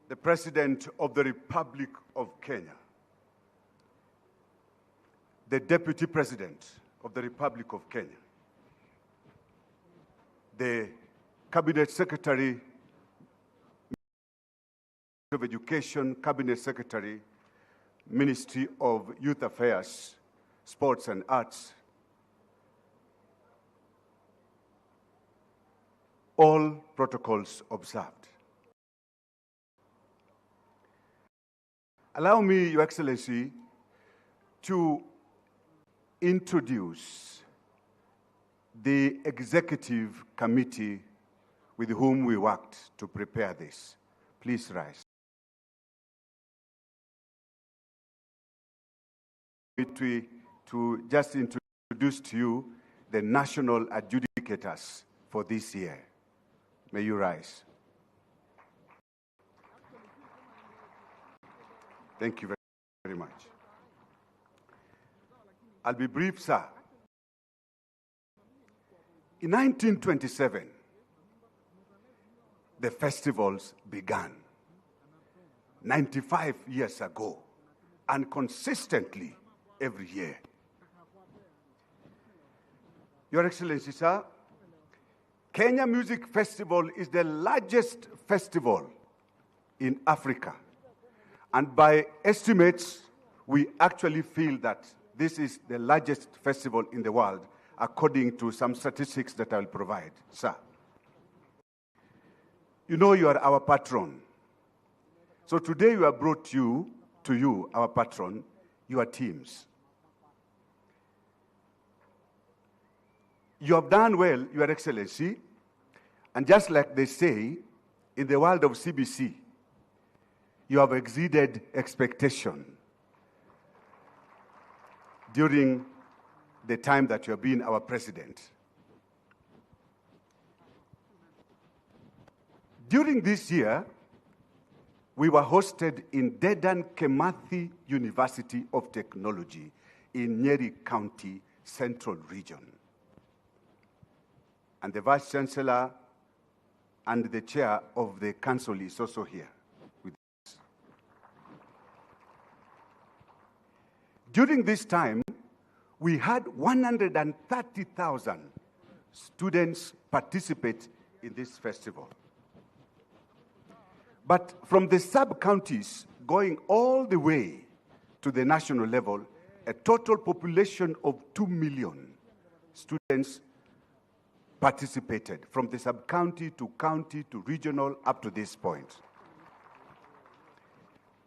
the President of the Republic of Kenya, the Deputy President of the Republic of Kenya, the Cabinet Secretary of Education, Cabinet Secretary, Ministry of Youth Affairs, Sports and Arts, all protocols observed. Allow me, Your Excellency, to introduce the executive committee with whom we worked to prepare this. Please rise. To just introduce to you the national adjudicators for this year. May you rise. Thank you very much. I'll be brief, sir. In 1927, the festivals began. 95 years ago, and consistently every year. Your Excellency, sir, Kenya Music Festival is the largest festival in Africa. And by estimates, we actually feel that this is the largest festival in the world, according to some statistics that I'll provide, sir. You know you are our patron. So today we have brought to you, our patron, your teams. You have done well, Your Excellency, and just like they say, in the world of CBC, you have exceeded expectation during the time that you have been our president. During this year, we were hosted in Dedan Kimathi University of Technology in Nyeri County, Central Region. And the Vice Chancellor and the Chair of the Council is also here with us. During this time, we had 130,000 students participate in this festival. But from the sub-counties going all the way to the national level, a total population of 2 million students participated from the sub-county to regional up to this point.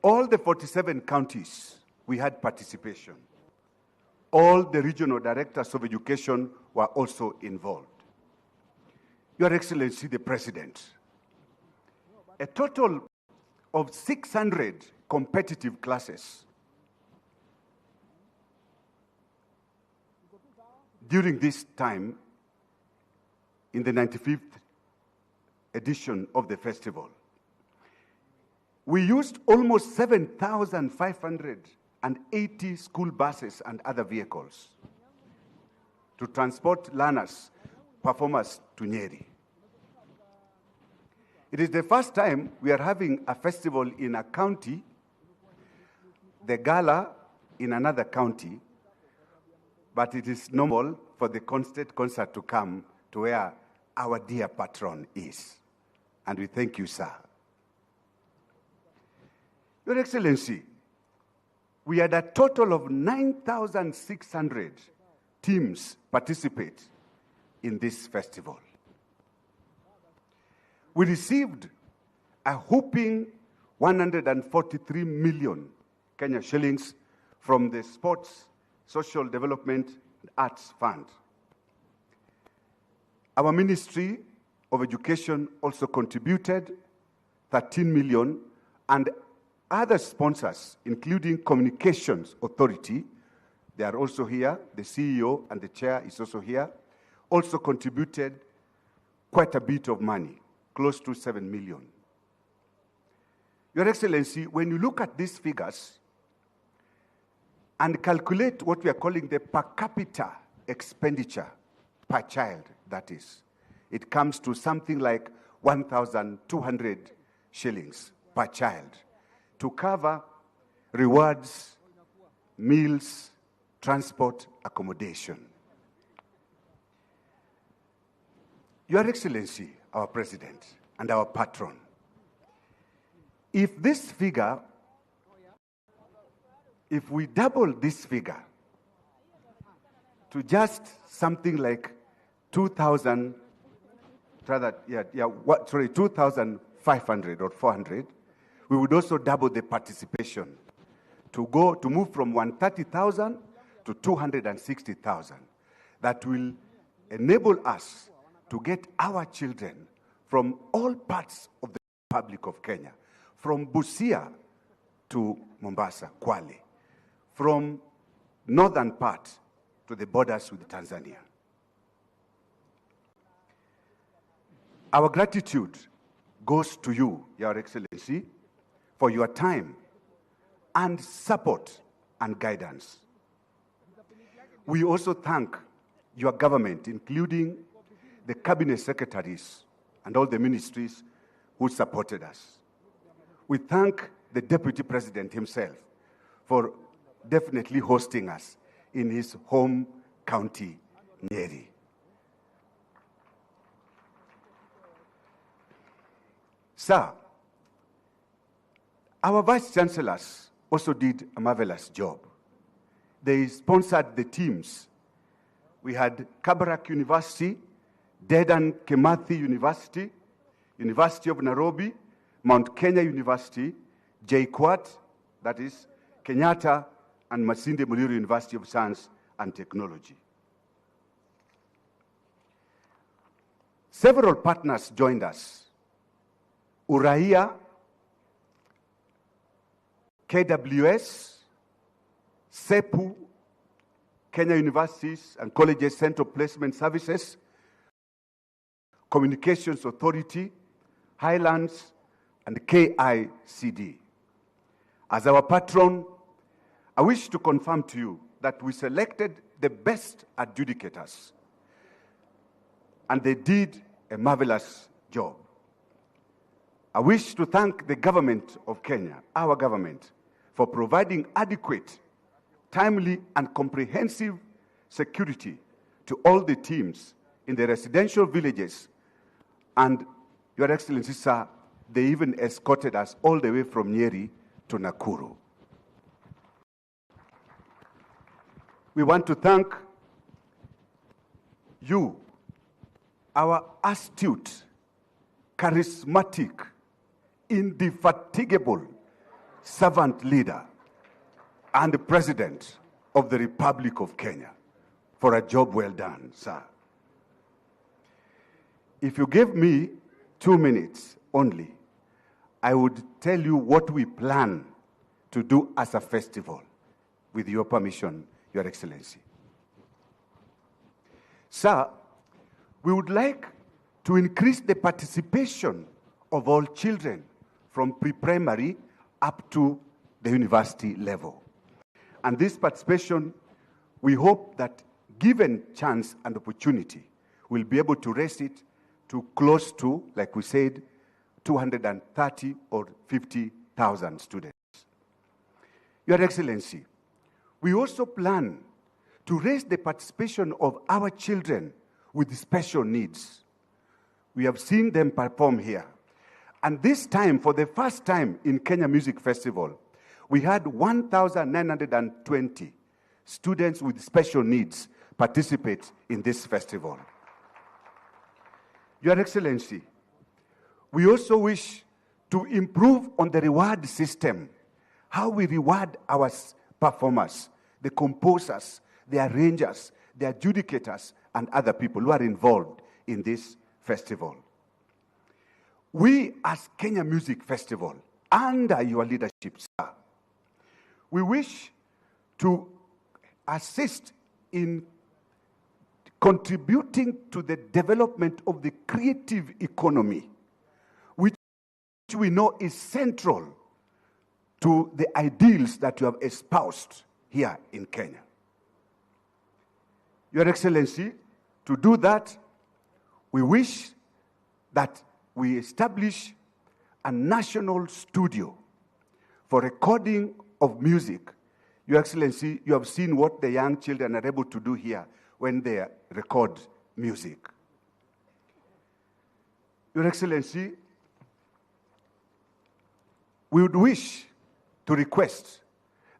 All the 47 counties, we had participation. All the regional directors of education were also involved. Your Excellency, the President, a total of 600 competitive classes during this time in the 95th edition of the festival. We used almost 7,580 school buses and other vehicles to transport learners, performers to Nyeri. It is the first time we are having a festival in a county, the gala in another county, but it is normal for the state concert to come to where our dear patron is. And we thank you, sir. Your Excellency, we had a total of 9,600 teams participate in this festival. We received a whopping 143 million Kenya shillings from the Sports, Social Development and Arts Fund. Our Ministry of Education also contributed 13 million, and other sponsors, including Communications Authority, they are also here, the CEO and the chair is also here, also contributed quite a bit of money, close to 7 million. Your Excellency, when you look at these figures and calculate what we are calling the per capita expenditure per child, that is, it comes to something like 1,200 shillings per child to cover rewards, meals, transport, accommodation. Your Excellency, our President and our patron, if we double this figure to just something like 2,500 or 400, we would also double the participation to move from 130,000 to 260,000. That will enable us to get our children from all parts of the Republic of Kenya, from Busia to Mombasa, Kwale, from northern part to the borders with Tanzania. Our gratitude goes to you, Your Excellency, for your time and support and guidance. We also thank your government, including the cabinet secretaries and all the ministries who supported us. We thank the Deputy President himself for definitely hosting us in his home county, Nyeri. Sir, our Vice Chancellors also did a marvelous job. They sponsored the teams. We had Kabarak University, Dedan Kimathi University, University of Nairobi, Mount Kenya University, JKUAT, that is Kenyatta, and Masinde Muliro University of Science and Technology. Several partners joined us. Uraia, KWS, SEPU, Kenya Universities and Colleges Central Placement Services, Communications Authority, Highlands, and KICD. As our patron, I wish to confirm to you that we selected the best adjudicators, and they did a marvelous job. I wish to thank the government of Kenya, our government, for providing adequate, timely, and comprehensive security to all the teams in the residential villages. And, Your Excellency, sir, they even escorted us all the way from Nyeri to Nakuru. We want to thank you, our astute, charismatic, indefatigable servant leader and the President of the Republic of Kenya, for a job well done, sir. If you give me 2 minutes only, I would tell you what we plan to do as a festival, with your permission, Your Excellency. Sir, we would like to increase the participation of all children from pre-primary up to the university level. And this participation, we hope that given chance and opportunity, we'll be able to raise it to close to, like we said, 230 or 50,000 students. Your Excellency, we also plan to raise the participation of our children with special needs. We have seen them perform here. And this time, for the first time in Kenya Music Festival, we had 1,920 students with special needs participate in this festival. Your Excellency, we also wish to improve on the reward system, how we reward our performers, the composers, the arrangers, the adjudicators, and other people who are involved in this festival. We, as Kenya Music Festival, under your leadership, sir, we wish to assist in contributing to the development of the creative economy, which we know is central to the ideals that you have espoused here in Kenya. Your Excellency, to do that, we wish that we establish a national studio for recording of music. Your Excellency, you have seen what the young children are able to do here when they record music. Your Excellency, we would wish to request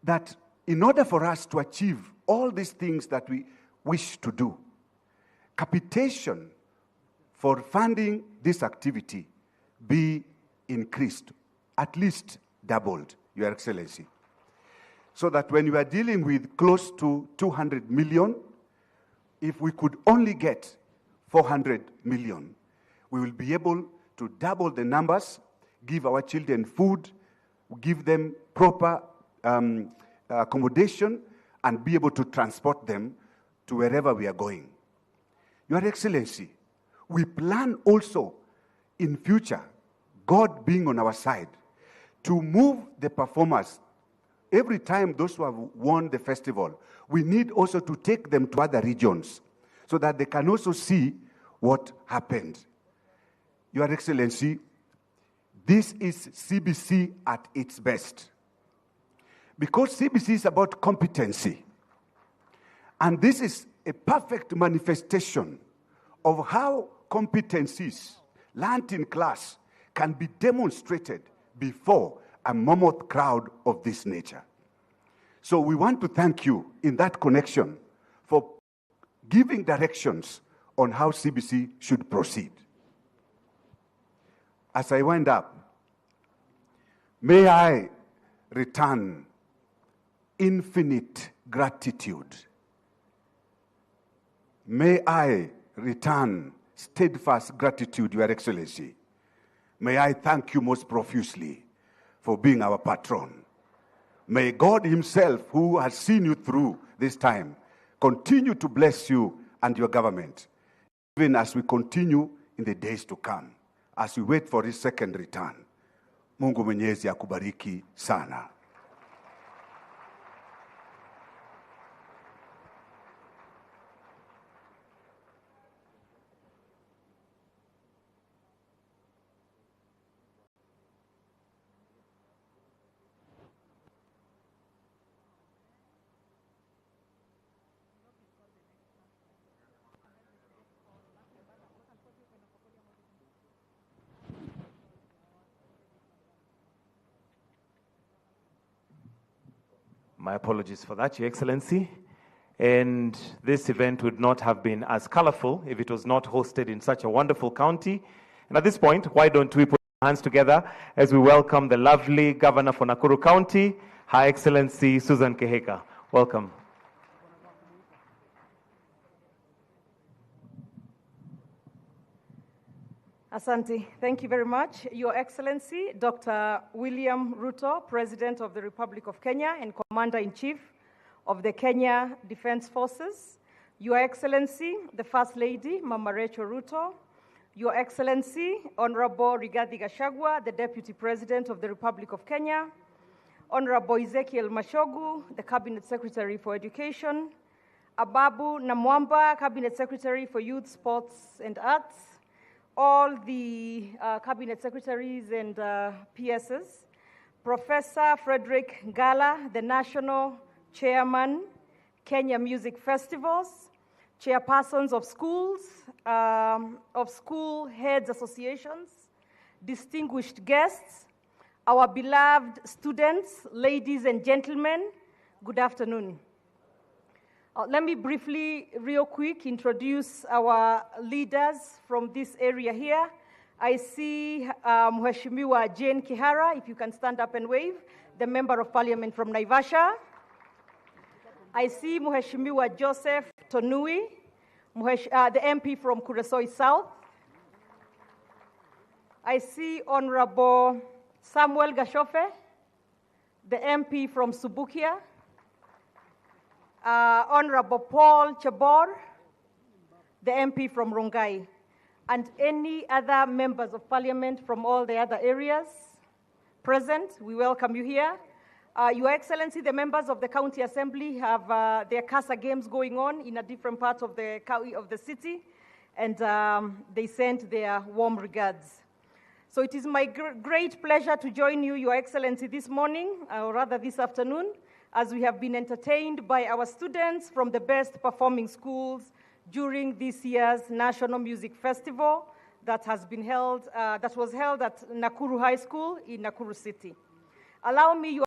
that in order for us to achieve all these things that we wish to do, capitation for funding this activity be increased, at least doubled, Your Excellency, so that when you are dealing with close to 200 million, if we could only get 400 million, we will be able to double the numbers, give our children food, give them proper accommodation, and be able to transport them to wherever we are going. Your Excellency, we plan also in future, God being on our side, to move the performers. Every time those who have won the festival, we need also to take them to other regions so that they can also see what happened. Your Excellency, this is CBC at its best. Because CBC is about competency. And this is a perfect manifestation of how competencies learned in class can be demonstrated before a mammoth crowd of this nature. So we want to thank you in that connection for giving directions on how CBC should proceed. As I wind up, may I return infinite gratitude. May I return steadfast gratitude, Your Excellency. May I thank you most profusely for being our patron. May God himself, who has seen you through this time, continue to bless you and your government, even as we continue in the days to come, as we wait for his second return. Mungu Mwenyezi akubariki sana. My apologies for that, Your Excellency. And this event would not have been as colorful if it was not hosted in such a wonderful county. And at this point, why don't we put our hands together as we welcome the lovely Governor for Nakuru County, Her Excellency Susan Keheka. Welcome. Asante. Thank you very much. Your Excellency, Dr. William Ruto, President of the Republic of Kenya and Commander-in-Chief of the Kenya Defense Forces. Your Excellency, the First Lady, Mama Rachel Ruto. Your Excellency, Honorable Rigathi Gachagua, the Deputy President of the Republic of Kenya. Honorable Ezekiel Mashogu, the Cabinet Secretary for Education. Ababu Namwamba, Cabinet Secretary for Youth, Sports and Arts. All the Cabinet Secretaries and PSs, Professor Frederick Ngala, the National Chairman, Kenya Music Festivals, Chairpersons of schools, of school heads associations, distinguished guests, our beloved students, ladies and gentlemen, good afternoon. Let me briefly, real quick, introduce our leaders from this area here. I see Mheshimiwa Jane Kihara, if you can stand up and wave, the Member of Parliament from Naivasha. I see Mheshimiwa Joseph Tonui, the MP from Kuresoi South. I see Honorable Samuel Gashofe, the MP from Subukia. Honorable Paul Chabor, the MP from Rongai, and any other members of Parliament from all the other areas present, we welcome you here. Your Excellency, the members of the County Assembly have their CASA games going on in a different part of the city, and they send their warm regards. So it is my great pleasure to join you, Your Excellency, this morning, or rather this afternoon, as we have been entertained by our students from the best performing schools during this year's National Music Festival that was held at Nakuru High School in Nakuru City. Allow me, Your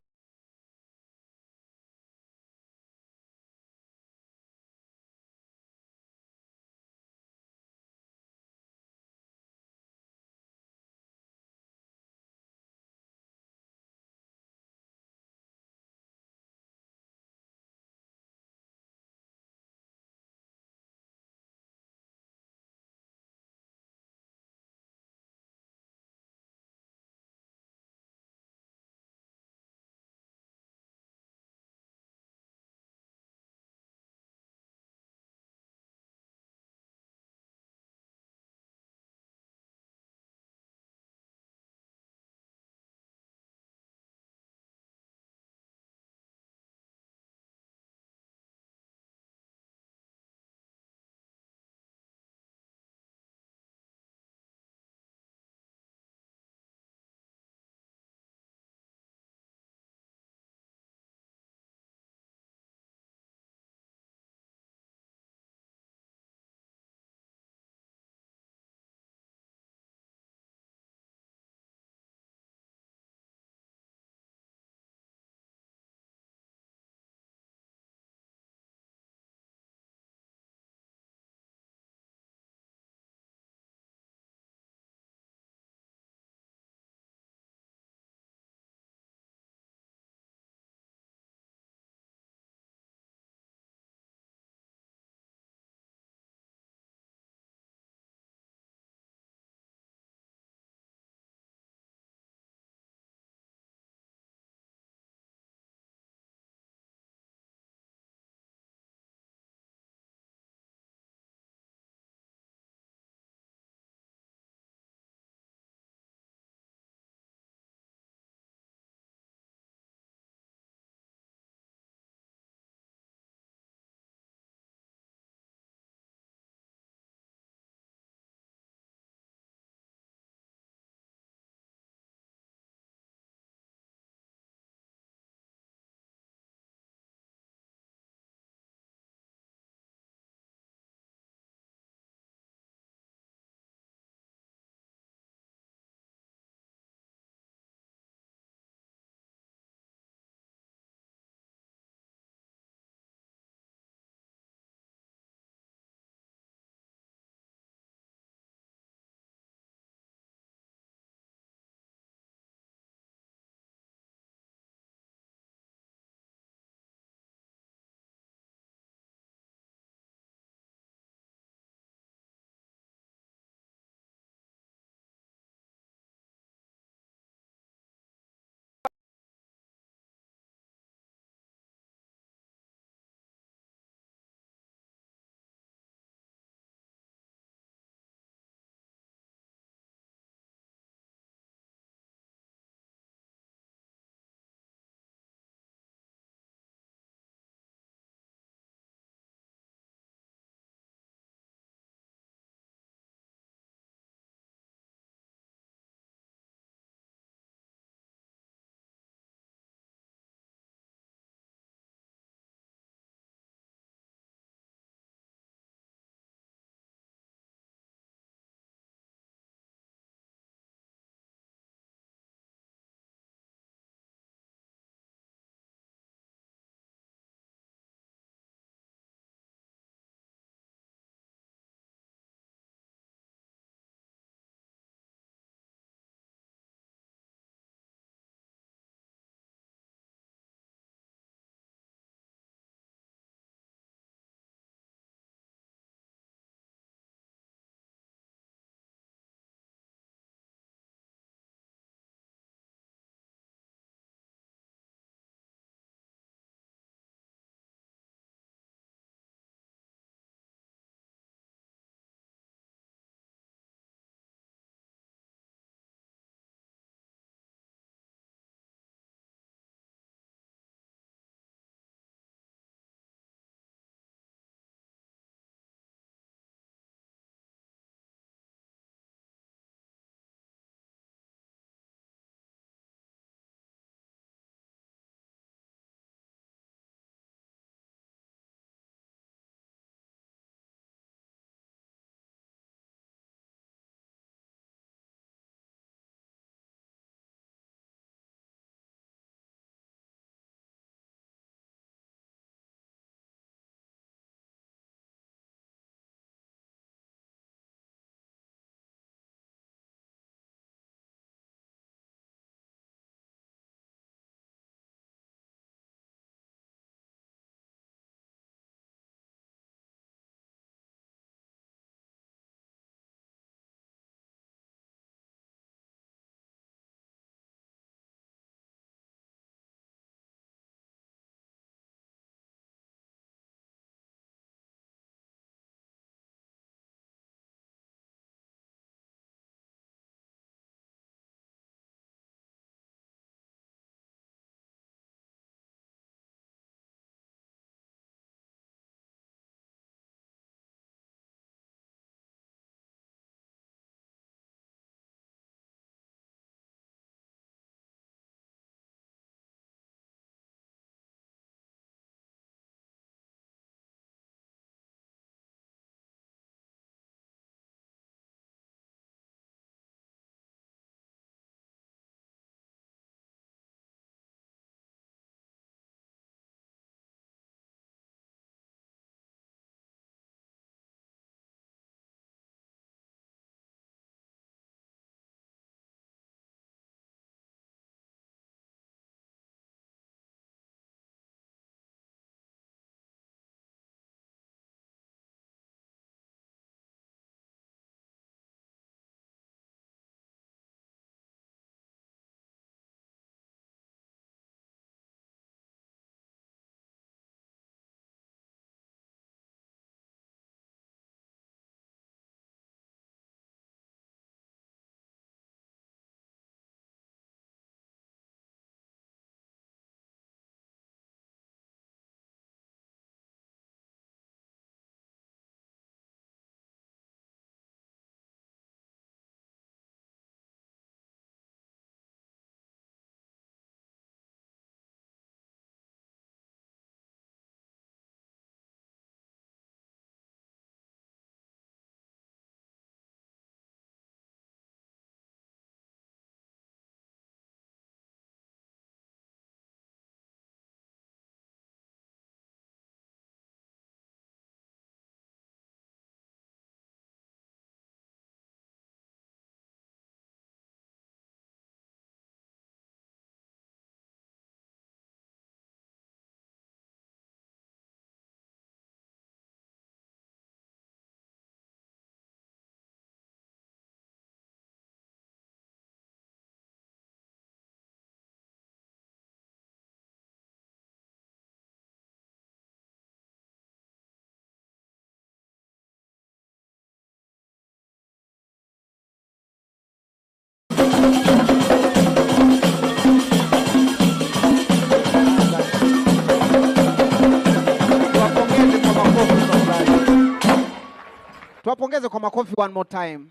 Tuwapongeze kwa makofi one more time.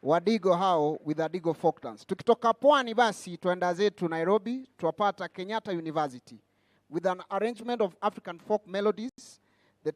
Wadigo hao with Adigo folk dance. Tukitoka Pwani basi tuenda zetu Nairobi, tuwapata Kenyatta University with an arrangement of African folk melodies